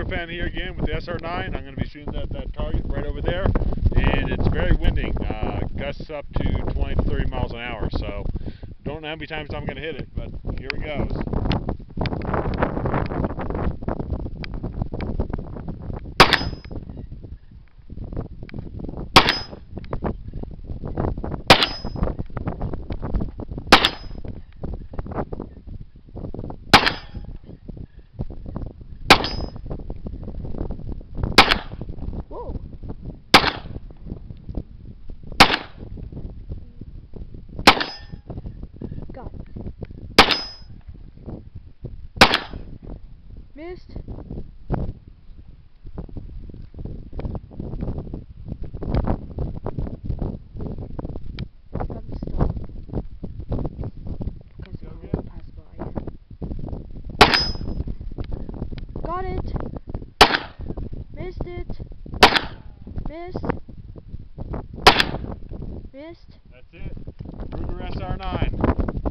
fan here again with the SR9. I'm going to be shooting at that target right over there, and it's very winding, gusts up to 20 to 30 miles an hour, so don't know how many times I'm going to hit it, but here it goes. Got it. Missed. I'm stuck. Because the road passed by. Got it. Missed it. Missed. Missed. That's it. Ruger SR9.